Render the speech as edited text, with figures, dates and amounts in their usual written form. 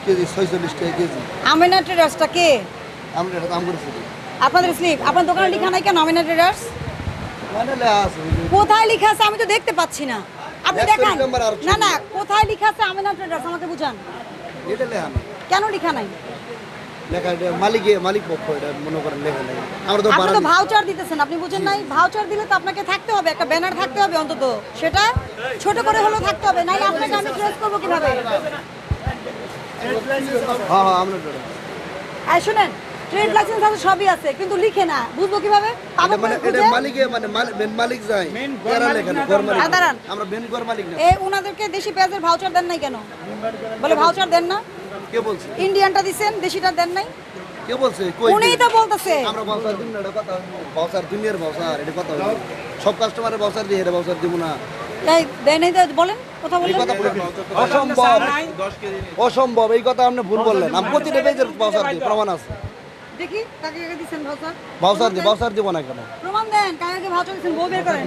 KG 46 টাকা KG. Amina ট্রেডার্সটা কে? আমরা এটা দাম করেছি। আপনাদের স্লিপ আপনার দোকানে লেখা নাই কেন আমিনা ট্রেডার্স? মানে লেখা আছে। কোথায় লেখা আছে আমি তো দেখতে পাচ্ছি না। আপনি 100 দেখান। নাম্বার আর না না, কোথায় লেখা আছে আমিনা ট্রেডার্স আমাকে বুঝান। এটা লেখা না। কেন লেখা নাই? লেখা এটা মালিক পক্ষ এটা মনে করেন লেখা নাই। আমরা তো আপনি বাড়া তো ভাউচার দিতেছেন, আপনি বুঝেন নাই? ভাউচার দিলে তো আপনাকে থাকতে হবে, একটা ব্যানার থাকতে হবে অন্তত, সেটা ছোট করে হলেও থাকতে হবে, নাহলে আপনাকে আমি ট্রেস করবো কিভাবে? হ্যাঁ আমরা তো আর শুনেন, ট্রেড লাইসেন্স আছে, সবই আছে, কিন্তু লিখে না, বুঝবো কিভাবে? এটা মানে এটা মেন মালিক যায় এরা লেখা না ঘর মালিক। দাঁড়ান, আমরা মেন ঘর মালিক না। ওনাদেরকে দেশি পেঁয়াজের ভাউচার দেন নাই কেন? বলে ভাউচার দেন না, কে বলছে? ইন্ডিয়ানটা দিছেন, দেশিটা দেন নাই। কে বলছে? কই উনিই তো বলতেছে। আমরা বাউসার দিন না, এটা কথা বাউসার দুনিয়ার বাউসার এটা কথা হলো। সব কাস্টমারের বাউসার দিয়ে এটা বাউসার দিব না। এই দেন নাই তো বলেন, কথা এই বলেন। কথা বলে অসম্ভব, অসম্ভব, এই কথা আপনি ভুল বললেন। আমি প্রতিটা পেজের বাউসার দিই, প্রমাণ আছে। দেখি কাকে কাকে দিছেন ভাউচার? বাউসার দিব না কেন? প্রমাণ দেন, কাকে কাকে ভাউচার দিছেন, বউ বের করেন।